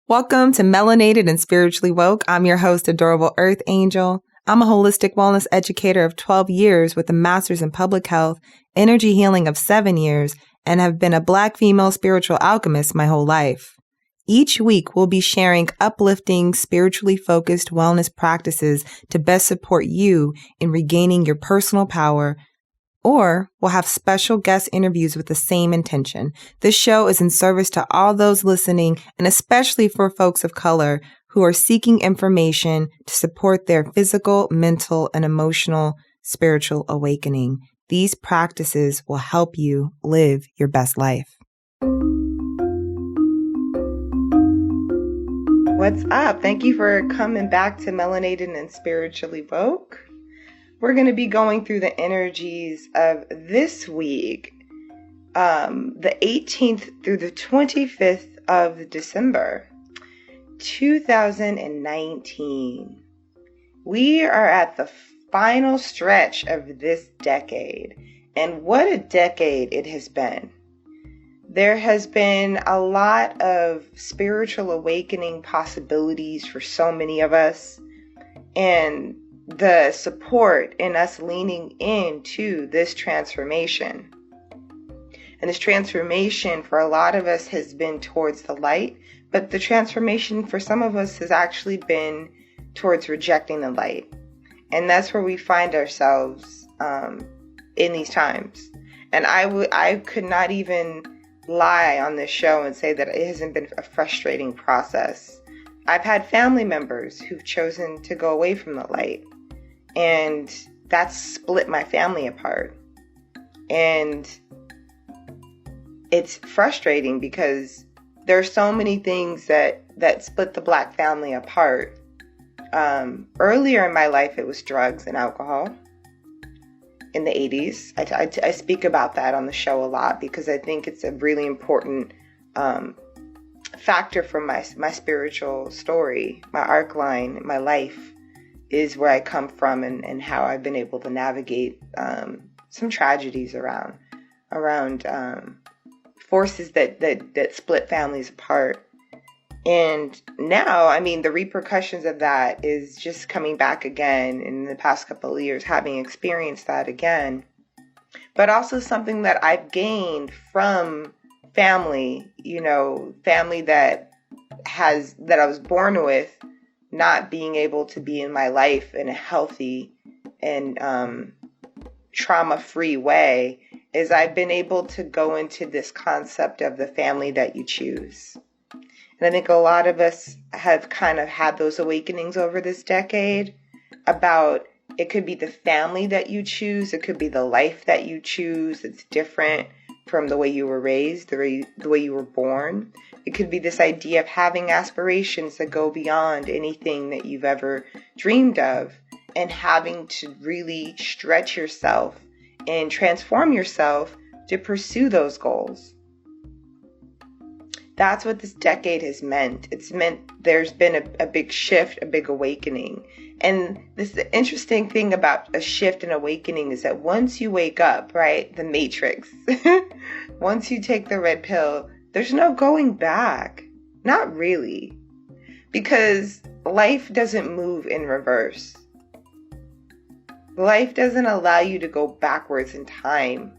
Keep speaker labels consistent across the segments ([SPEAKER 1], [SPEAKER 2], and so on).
[SPEAKER 1] Welcome to Melanated and Spiritually Woke. I'm your host, Adorable Earth Angel. I'm a holistic wellness educator of 12 years with a master's in public health, energy healing of 7 years, and have been a Black female spiritual alchemist my whole life. Each week, we'll be sharing uplifting, spiritually focused wellness practices to best support you in regaining your personal power, or we'll have special guest interviews with the same intention. This show is in service to all those listening, and especially for folks of color who are seeking information to support their physical, mental, and emotional spiritual awakening. These practices will help you live your best life. What's up? Thank you for coming back to Melanated and Spiritually Woke. We're going to be going through the energies of this week, the 18th through the 25th of December, 2019. We are at the final stretch of this decade, and what a decade it has been. There has been a lot of spiritual awakening possibilities for so many of us, and the support in us leaning into this transformation. And this transformation for a lot of us has been towards the light, but the transformation for some of us has actually been towards rejecting the light. And that's where we find ourselves in these times. And I could not even lie on this show and say that it hasn't been a frustrating process. I've had family members who've chosen to go away from the light. And that's split my family apart. And it's frustrating because there are so many things that split the Black family apart. Earlier in my life, it was drugs and alcohol. In the 80s, I speak about that on the show a lot because I think it's a really important factor from my spiritual story, my arc line, my life. Is where I come from and how I've been able to navigate some tragedies around forces that split families apart. And now, I mean, the repercussions of that is just coming back again in the past couple of years, having experienced that again. But also something that I've gained from family, family that I was born with, not being able to be in my life in a healthy and trauma-free way, is I've been able to go into this concept of the family that you choose. And I think a lot of us have kind of had those awakenings over this decade about it could be the family that you choose, it could be the life that you choose. It's different from the way you were raised, the way you were born. It could be this idea of having aspirations that go beyond anything that you've ever dreamed of and having to really stretch yourself and transform yourself to pursue those goals. That's what this decade has meant. It's meant there's been a big shift, a big awakening. And this the interesting thing about a shift and awakening is that once you wake up, right, the matrix, once you take the red pill, there's no going back. Not really. Because life doesn't move in reverse. Life doesn't allow you to go backwards in time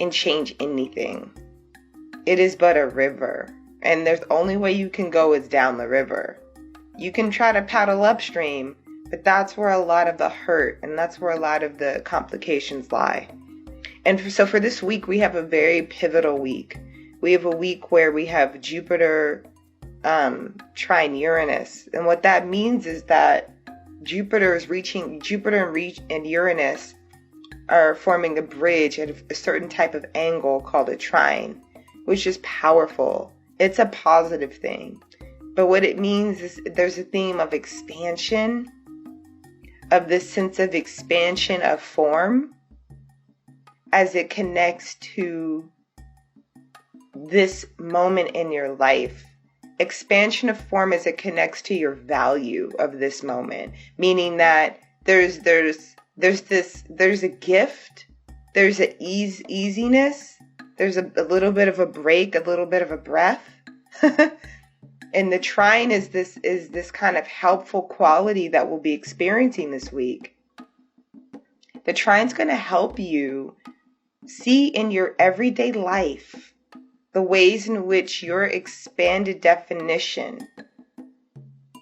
[SPEAKER 1] and change anything. It is but a river. And there's the only way you can go is down the river. You can try to paddle upstream, but that's where a lot of the hurt and that's where a lot of the complications lie. And so for this week, we have a very pivotal week. We have a week where we have Jupiter trine Uranus. And what that means is that Jupiter and Uranus are forming a bridge at a certain type of angle called a trine, which is powerful. It's a positive thing. But what it means is there's a theme of expansion, of this sense of expansion of form as it connects to this moment in your life. Expansion of form as it connects to your value of this moment, meaning that there's a gift, there's an easiness, there's a little bit of a break, a little bit of a breath And the trine is this kind of helpful quality that we'll be experiencing this week. The trine's going to help you see in your everyday life the ways in which your expanded definition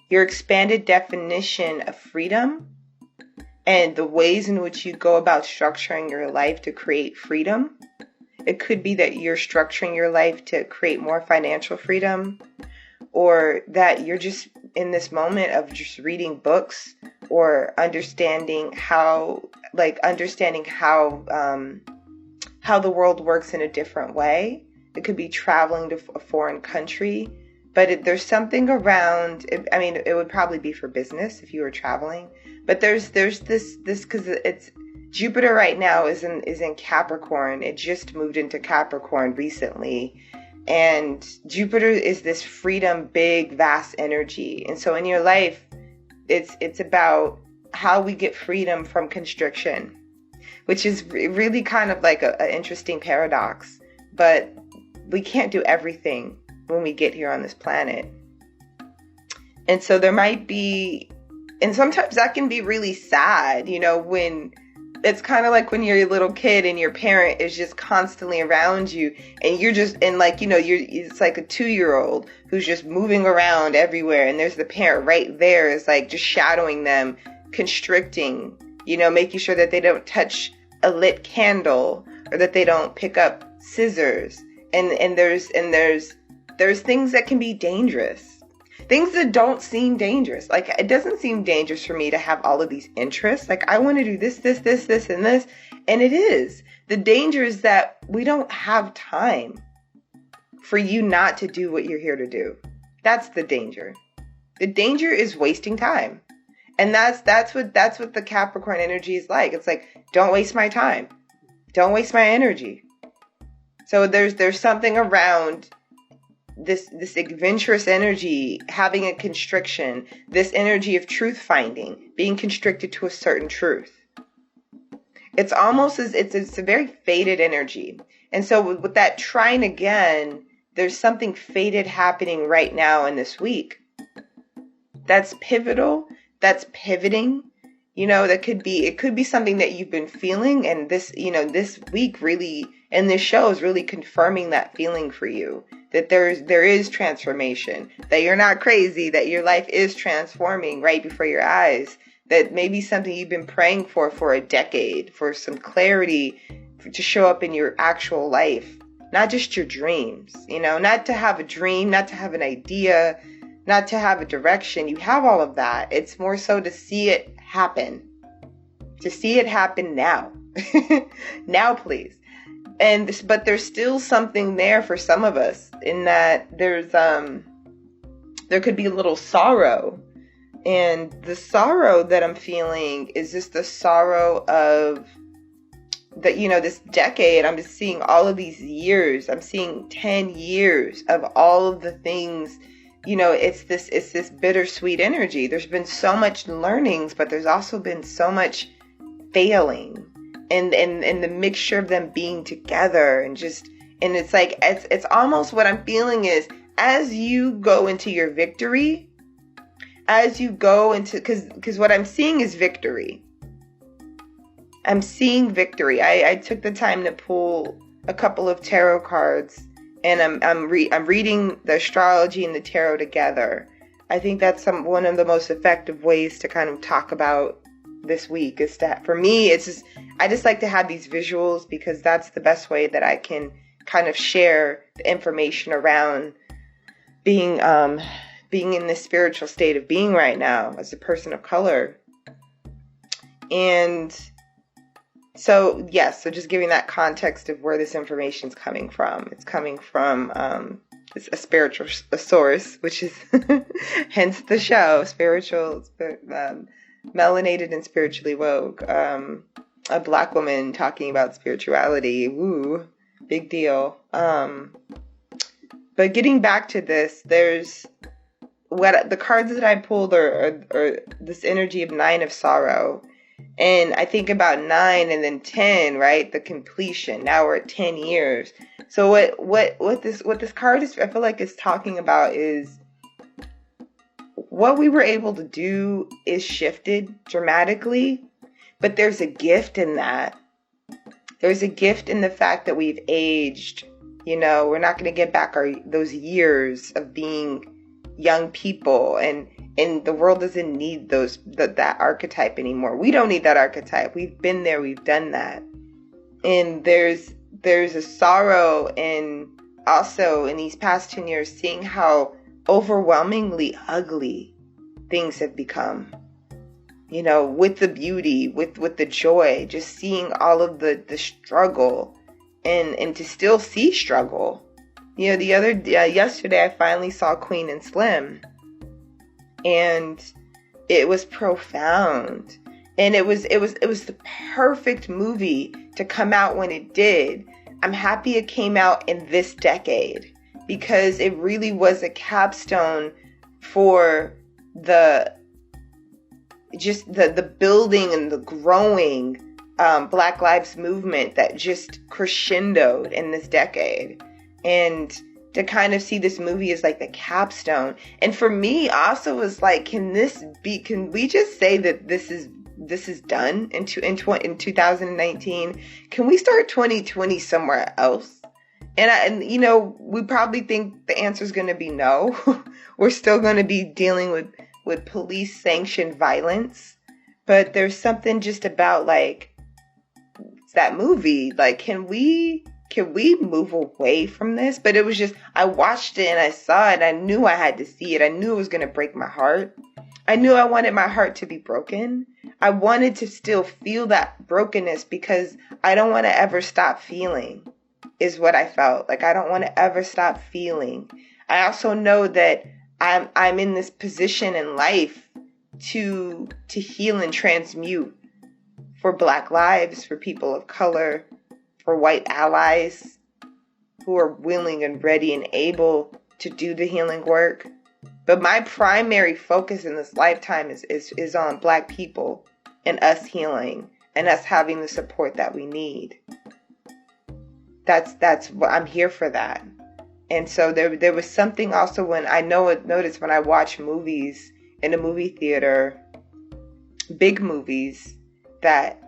[SPEAKER 1] of freedom, and the ways in which you go about structuring your life to create freedom. It could be that you're structuring your life to create more financial freedom, or that you're just in this moment of just reading books or understanding how the world works in a different way. It could be traveling to a foreign country, but there's something around, it would probably be for business if you were traveling, but there's this, because it's Jupiter right now is in Capricorn. It just moved into Capricorn recently. And Jupiter is this freedom, big, vast energy. And so in your life, it's about how we get freedom from constriction, which is really kind of like an interesting paradox. But we can't do everything when we get here on this planet. And so there might be, and sometimes that can be really sad, when it's kind of like when you're a little kid and your parent is just constantly around you, and you're just, and it's like a 2-year-old who's just moving around everywhere, and there's the parent right there is like just shadowing them, constricting, making sure that they don't touch a lit candle, or that they don't pick up scissors. And there's things that can be dangerous. Things that don't seem dangerous. Like, it doesn't seem dangerous for me to have all of these interests. Like, I want to do this, and this. And it is. The danger is that we don't have time for you not to do what you're here to do. That's the danger. The danger is wasting time. And that's what the Capricorn energy is like. It's like, don't waste my time. Don't waste my energy. So there's something around this adventurous energy having a constriction, this energy of truth finding, being constricted to a certain truth. It's almost as it's a very fated energy. And so with that trine again, there's something fated happening right now in this week. That's pivotal, that's pivoting. It could be something that you've been feeling, and this week really, and this show is really confirming that feeling for you, that there is transformation, that you're not crazy, that your life is transforming right before your eyes, that maybe something you've been praying for a decade, for some clarity to show up in your actual life, not just your dreams, not to have a dream, not to have an idea, not to have a direction. You have all of that. It's more so to see it happen. To see it happen now. Now, please. But there's still something there for some of us, in that there could be a little sorrow. And the sorrow that I'm feeling is just the sorrow of this decade. I'm just seeing all of these years. I'm seeing 10 years of all of the things. It's this bittersweet energy. There's been so much learnings, but there's also been so much failing, and the mixture of them being together, and it's like, it's almost what I'm feeling is, as you go into your victory, as you go into, because what I'm seeing is victory. I'm seeing victory. I took the time to pull a couple of tarot cards, and I'm reading the astrology and the tarot together. I think that's one of the most effective ways to kind of talk about this week, is that for me, I just like to have these visuals, because that's the best way that I can kind of share the information around being in this spiritual state of being right now as a person of color. And so, yes, so just giving that context of where this information is coming from. It's coming from it's a spiritual source, which is hence the show, Melanated and Spiritually Woke. A Black woman talking about spirituality. Woo, big deal. But getting back to this, there's what the cards that I pulled are this energy of 9 of sorrow. And I think about 9 and then 10, right? The completion. Now we're at 10 years. So what this card is, I feel like it's talking about is what we were able to do is shifted dramatically, but there's a gift in that. There's a gift in the fact that we've aged. We're not going to get back those years of being young people, and the world doesn't need that archetype anymore. We don't need that archetype. We've been there. We've done that. And there's a sorrow also in these past 10 years, seeing how overwhelmingly ugly things have become. With the beauty, with the joy, just seeing all of the struggle and to still see struggle. Yesterday I finally saw Queen and Slim, and it was profound. And it was the perfect movie to come out when it did. I'm happy it came out in this decade, because it really was a capstone for the building and the growing Black Lives Movement that just crescendoed in this decade. And to kind of see this movie as like the capstone. And for me also was like, can we just say that this is done in 2019? Can we start 2020 somewhere else? And we probably think the answer is going to be no. We're still going to be dealing with police sanctioned violence. But there's something just about like that movie. Like, can we move away from this? But it was just, I watched it and I saw it. I knew I had to see it. I knew it was going to break my heart. I knew I wanted my heart to be broken. I wanted to still feel that brokenness, because I don't want to ever stop feeling, is what I felt. Like, I don't want to ever stop feeling. I also know that I'm in this position in life to heal and transmute for Black lives, for people of color, for white allies who are willing and ready and able to do the healing work. But my primary focus in this lifetime is on Black people and us healing and us having the support that we need. That's what I'm here for that. And so there was something also when I noticed when I watch movies in a movie theater, big movies that,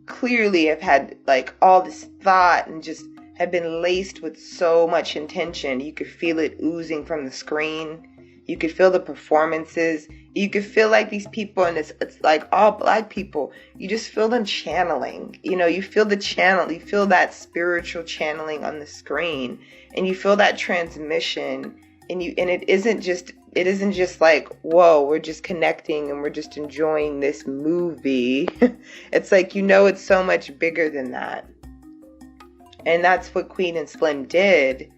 [SPEAKER 1] clearly have had like all this thought and just have been laced with so much intention. You could feel it oozing from the screen. You could feel the performances. You could feel like these people, and it's like all Black people, you just feel them channeling. You feel the channel, you feel that spiritual channeling on the screen, and you feel that transmission, and it isn't just like, whoa, we're just connecting and we're just enjoying this movie. It's like, it's so much bigger than that. And that's what Queen and Slim did.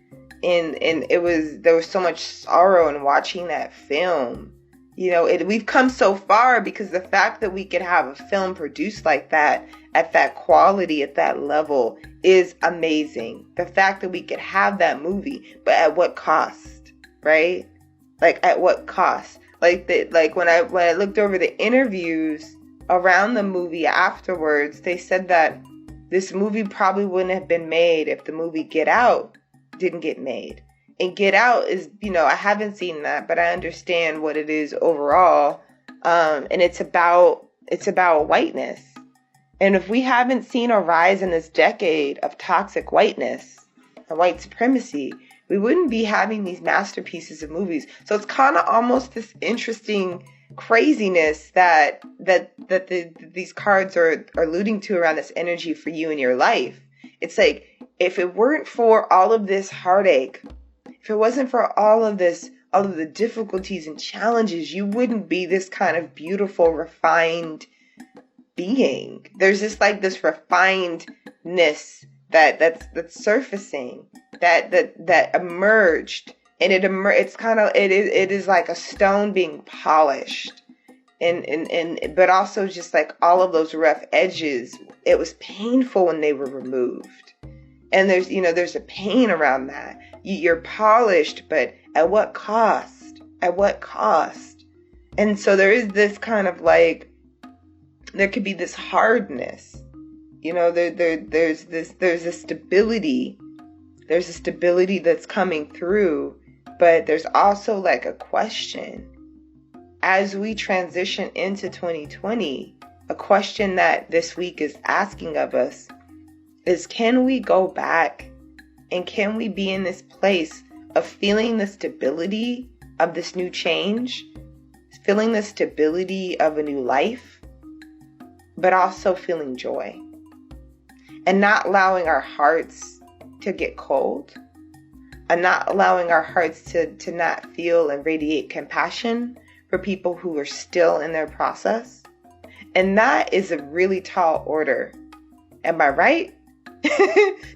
[SPEAKER 1] And there was so much sorrow in watching that film. We've come so far because the fact that we could have a film produced like that, at that quality, at that level, is amazing. The fact that we could have that movie, but at what cost, right? Like, at what cost? Like when I looked over the interviews around the movie afterwards, they said that this movie probably wouldn't have been made if the movie Get Out didn't get made. And Get Out is, I haven't seen that, but I understand what it is overall. And it's about whiteness. And if we haven't seen a rise in this decade of toxic whiteness and white supremacy, we wouldn't be having these masterpieces of movies. So it's kind of almost this interesting craziness that these cards are alluding to around this energy for you in your life. It's like, if it weren't for all of this heartache, if it wasn't for all of the difficulties and challenges, you wouldn't be this kind of beautiful, refined being. There's this refinedness that's surfacing, that emerged, and it is like a stone being polished, and but also just like all of those rough edges. It was painful when they were removed. And there's a pain around that. You're polished, but at what cost? At what cost? And so there is this kind of like, there could be this hardness. There's a stability. There's a stability that's coming through, but there's also like a question. as we transition into 2020, a question that this week is asking of us is, can we go back and can we be in this place of feeling the stability of this new change, feeling the stability of a new life, but also feeling joy and not allowing our hearts to get cold and not allowing our hearts to not feel and radiate compassion for people who are still in their process. And that is a really tall order. Am I right?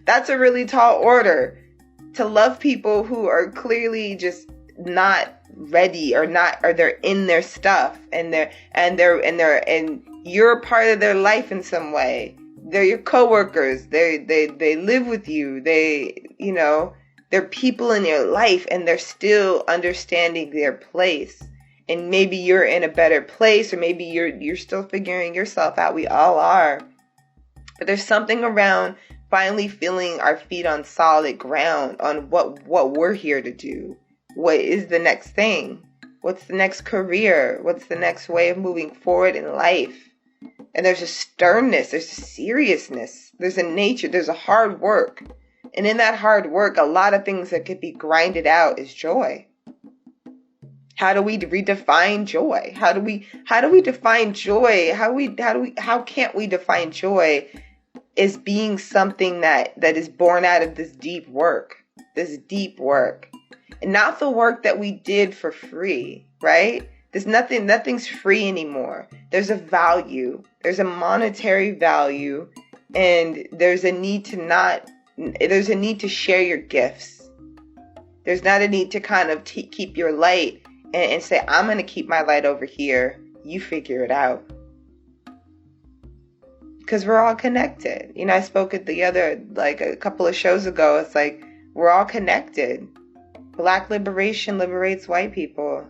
[SPEAKER 1] That's a really tall order, to love people who are clearly just not ready or they're in their stuff and you're a part of their life in some way. They're your coworkers. They live with you. They're people in your life and they're still understanding their place. And maybe you're in a better place, or maybe you're still figuring yourself out. We all are. But there's something around finally feeling our feet on solid ground on what we're here to do. What is the next thing? What's the next career? What's the next way of moving forward in life? And there's a sternness, there's a seriousness, there's a nature, there's a hard work. And in that hard work, a lot of things that could be grinded out is joy. How do we redefine joy? How do we define joy? How can't we define joy as being something that is born out of this deep work? And not the work that we did for free, right? Nothing's free anymore. There's a value. There's a monetary value, and there's a need to share your gifts. There's not a need to kind of keep your light and say, I'm going to keep my light over here. You figure it out. Because we're all connected. I spoke at a couple of shows ago. It's like, we're all connected. Black liberation liberates white people.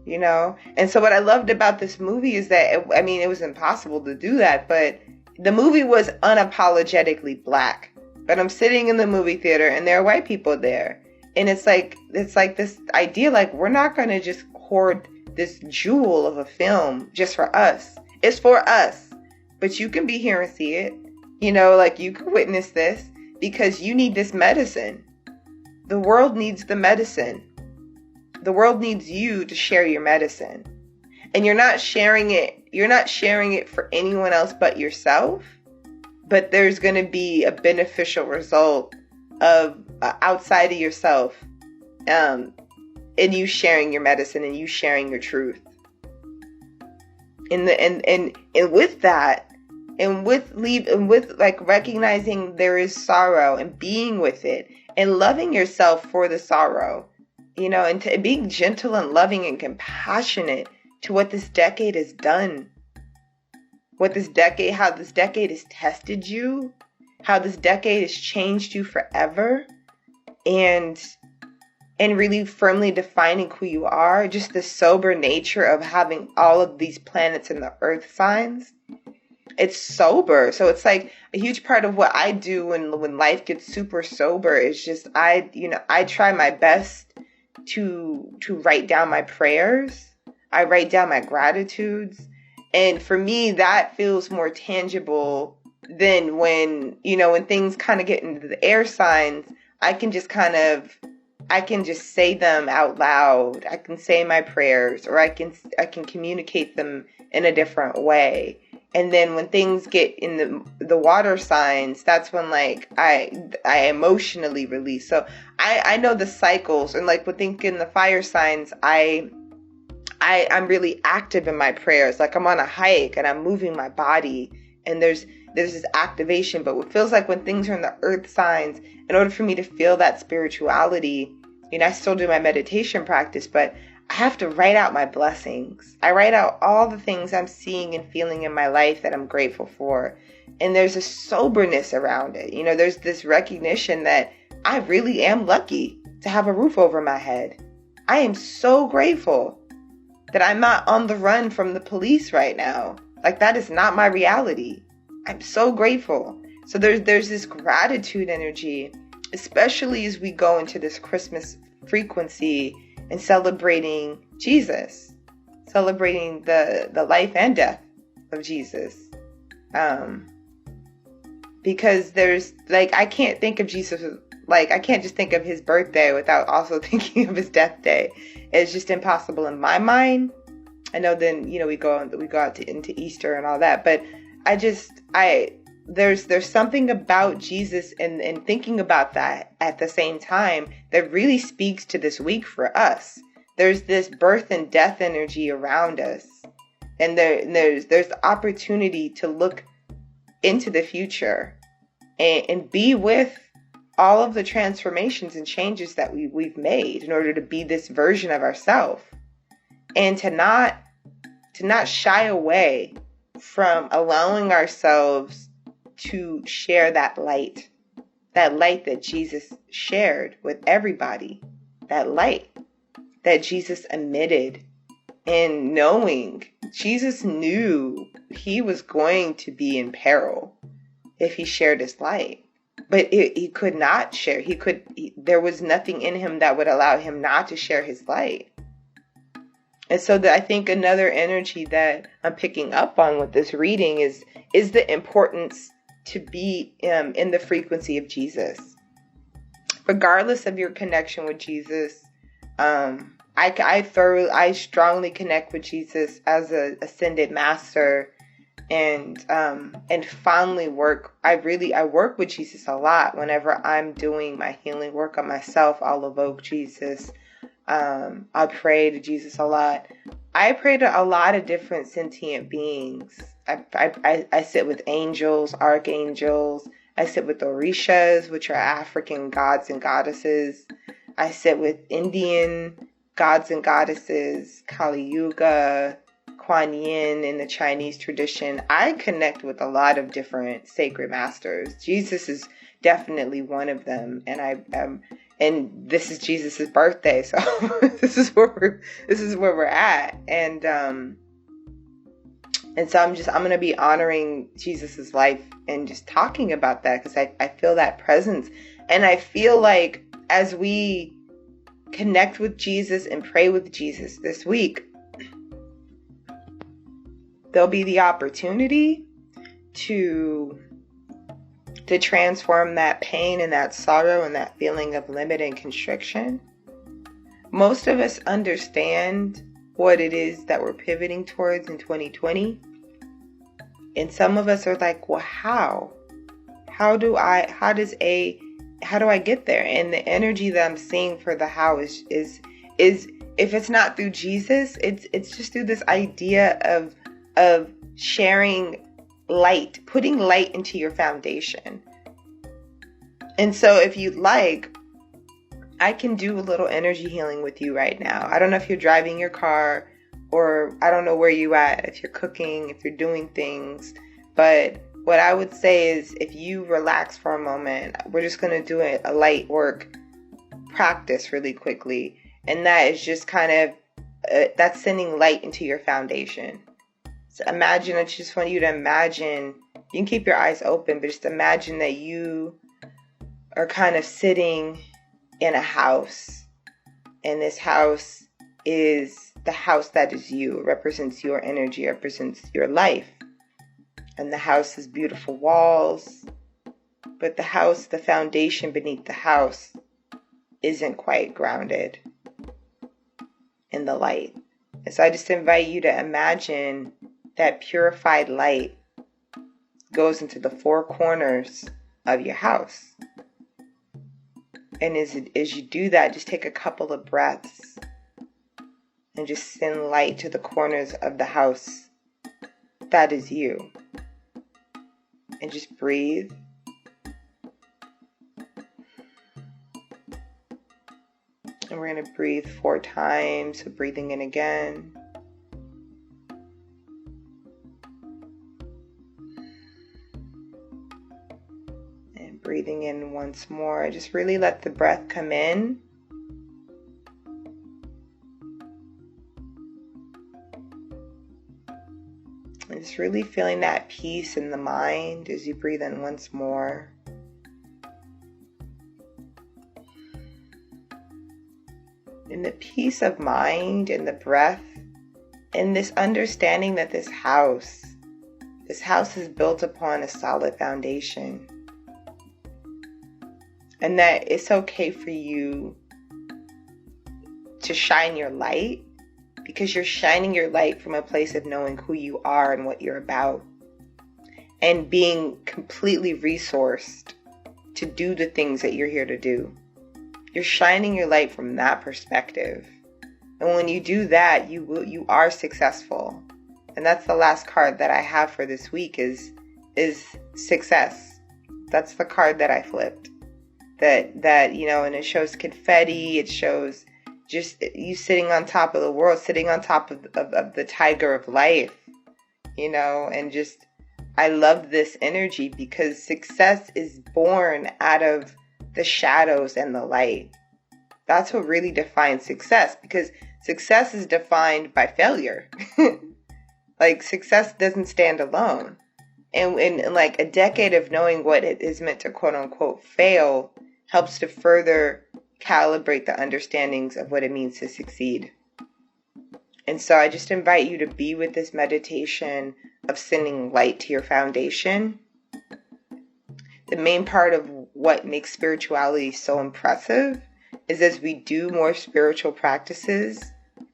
[SPEAKER 1] And so what I loved about this movie is that, it was impossible to do that, but the movie was unapologetically black. But I'm sitting in the movie theater and there are white people there. And it's like this idea, like, we're not going to just hoard this jewel of a film just for us. It's for us. But you can be here and see it. You can witness this because you need this medicine. The world needs the medicine. The world needs you to share your medicine. And you're not sharing it for anyone else but yourself. But there's going to be a beneficial result of outside of yourself, and you sharing your medicine and you sharing your truth. And with that, and with recognizing there is sorrow and being with it and loving yourself for the sorrow, and being gentle and loving and compassionate to what this decade has done. How this decade has tested you, how this decade has changed you forever, and really firmly defining who you are, just the sober nature of having all of these planets in the earth signs. It's sober. So it's like a huge part of what I do when life gets super sober is just, I try my best to write down my prayers. I write down my gratitudes. And for me, that feels more tangible than when things kind of get into the air signs. I can just say them out loud. I can say my prayers, or I can communicate them in a different way. And then when things get in the water signs, that's when I emotionally release. So I know the cycles, and when thinking the fire signs, I'm really active in my prayers. Like I'm on a hike and I'm moving my body, and there's this activation. But it feels like when things are in the earth signs, in order for me to feel that spirituality, I still do my meditation practice, but I have to write out my blessings. I write out all the things I'm seeing and feeling in my life that I'm grateful for. And there's a soberness around it. There's this recognition that I really am lucky to have a roof over my head. I am so grateful that I'm not on the run from the police right now. That is not my reality. I'm so grateful. So there's this gratitude energy, especially as we go into this Christmas frequency and celebrating Jesus. celebrating the life and death of Jesus. Because there's, like, I can't think of Jesus, like, I can't just think of his birthday without also thinking of his death day. It's just impossible in my mind. I know then, we go out into Easter and all that, but there's something about Jesus and thinking about that at the same time that really speaks to this week for us. There's this birth and death energy around us. And there's opportunity to look into the future and be with all of the transformations and changes that we've made in order to be this version of ourselves, and to not shy away from allowing ourselves to share that light that Jesus shared with everybody, that light that Jesus emitted. And knowing Jesus knew he was going to be in peril if he shared his light, but he could not share. There was nothing in him that would allow him not to share his light. And so I think another energy that I'm picking up on with this reading is the importance to be in the frequency of Jesus, regardless of your connection with Jesus. I strongly connect with Jesus as a ascended master, and fondly work. I work with Jesus a lot. Whenever I'm doing my healing work on myself, I'll evoke Jesus. I pray to Jesus a lot. I pray to a lot of different sentient beings. I sit with angels, archangels. I sit with orishas, which are African gods and goddesses. I sit with Indian gods and goddesses, Kali Yuga, Kuan Yin in the Chinese tradition. I connect with a lot of different sacred masters. Jesus is definitely one of them, and this is Jesus's birthday, so this is where we're at, and so I'm gonna be honoring Jesus's life and just talking about that, because I feel that presence, and I feel like as we connect with Jesus and pray with Jesus this week, there'll be the opportunity to transform that pain and that sorrow and that feeling of limit and constriction. Most of us understand what it is that we're pivoting towards in 2020. And some of us are like, well, how do I get there? And the energy that I'm seeing for the how is if it's not through Jesus, it's just through this idea of sharing light, putting light into your foundation. And so if you'd like, I can do a little energy healing with you right now. I don't know if you're driving your car, or I don't know where you at, if you're cooking, if you're doing things, but what I would say is, if you relax for a moment, we're just going to do a light work practice really quickly. And that is just kind of, that's sending light into your foundation. So I just want you to imagine, you can keep your eyes open, but just imagine that you are kind of sitting in a house. And this house is the house that is you. It represents your energy, it represents your life. And the house has beautiful walls, but the foundation beneath the house isn't quite grounded in the light. And so I just invite you to imagine that purified light goes into the four corners of your house. And as you do that, just take a couple of breaths and just send light to the corners of the house that is you. And just breathe. And we're going to breathe 4 times. So breathing in again. And breathing in once more. Just really let the breath come in. And just really feeling that peace in the mind as you breathe in once more. And the peace of mind and the breath And this understanding that this house is built upon a solid foundation. And that it's okay for you to shine your light, because you're shining your light from a place of knowing who you are and what you're about, and being completely resourced to do the things that you're here to do. You're shining your light from that perspective. And when you do that, you are successful. And that's the last card that I have for this week is success. That's the card that I flipped. That and it shows confetti, it shows just you sitting on top of the world, sitting on top of the tiger of life, and just, I love this energy because success is born out of the shadows and the light. That's what really defines success, because success is defined by failure. Like, success doesn't stand alone. And like a decade of knowing what it is meant to quote unquote fail helps to further calibrate the understandings of what it means to succeed. And so I just invite you to be with this meditation of sending light to your foundation. The main part of what makes spirituality so impressive is as we do more spiritual practices,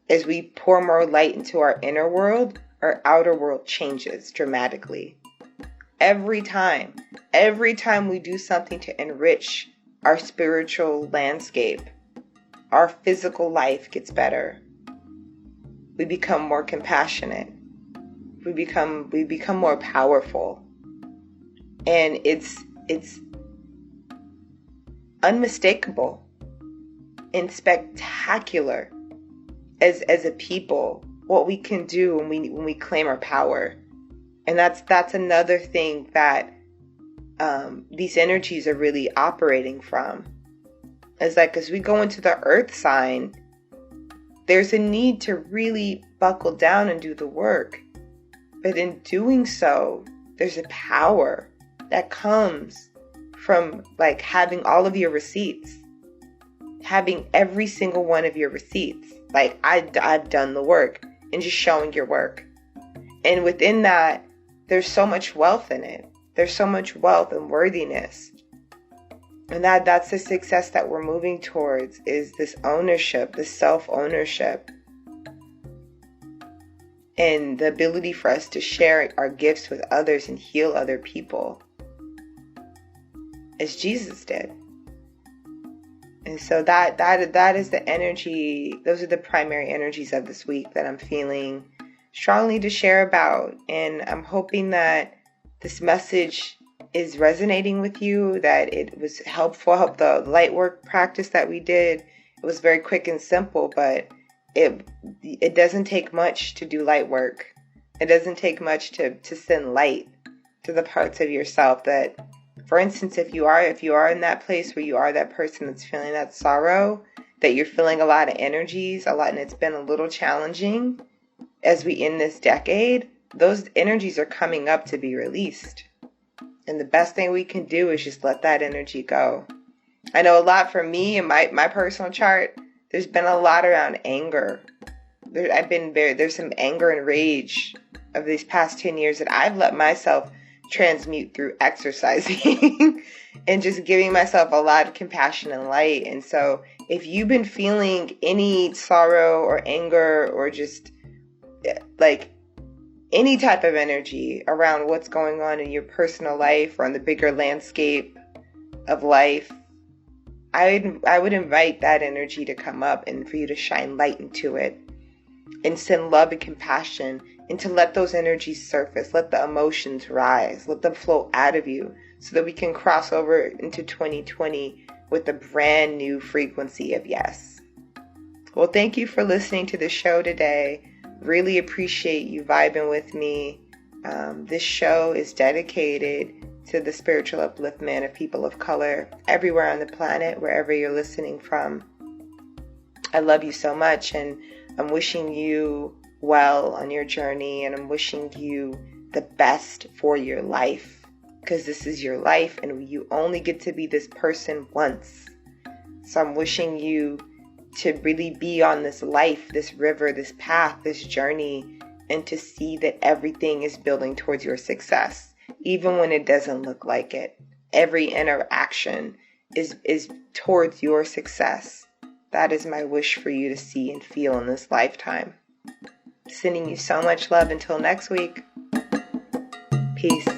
[SPEAKER 1] as we pour more light into our inner world, our outer world changes dramatically. Every time we do something to enrich our spiritual landscape, our physical life gets better. We become more compassionate. We become more powerful. And it's unmistakable and spectacular as a people what we can do when we claim our power. And that's another thing that these energies are really operating from. It's like, as we go into the earth sign, there's a need to really buckle down and do the work. But in doing so, there's a power that comes from like having all of your receipts, having every single one of your receipts. Like, I've done the work, and just showing your work. And within that, there's so much wealth in it. There's so much wealth and worthiness. And that's the success that we're moving towards, is this ownership, this self-ownership. And the ability for us to share our gifts with others and heal other people, as Jesus did. And so that is the energy. Those are the primary energies of this week that I'm feeling strongly to share about. And I'm hoping that this message is resonating with you, that it was helpful. Help the light work practice that we did. It was very quick and simple, but it doesn't take much to do light work. It doesn't take much to send light to the parts of yourself that, for instance, if you are in that place where you are that person that's feeling that sorrow, that you're feeling a lot of energies, and it's been a little challenging as we end this decade, those energies are coming up to be released. And the best thing we can do is just let that energy go. I know a lot for me in my personal chart, there's been a lot around anger. There's some anger and rage of these past 10 years that I've let myself transmute through exercising and just giving myself a lot of compassion and light. And so if you've been feeling any sorrow or anger or just like any type of energy around what's going on in your personal life or in the bigger landscape of life, I would invite that energy to come up and for you to shine light into it and send love and compassion, and to let those energies surface, let the emotions rise, let them flow out of you so that we can cross over into 2020 with a brand new frequency of yes. Well, thank you for listening to the show today. Really appreciate you vibing with me. This show is dedicated to the spiritual upliftment of people of color everywhere on the planet, wherever you're listening from. I love you so much, and I'm wishing you well on your journey, and I'm wishing you the best for your life, because this is your life and you only get to be this person once. So I'm wishing you to really be on this life, this river, this path, this journey, and to see that everything is building towards your success, even when it doesn't look like it. Every interaction is towards your success. That is my wish for you to see and feel in this lifetime. Sending you so much love until next week. Peace.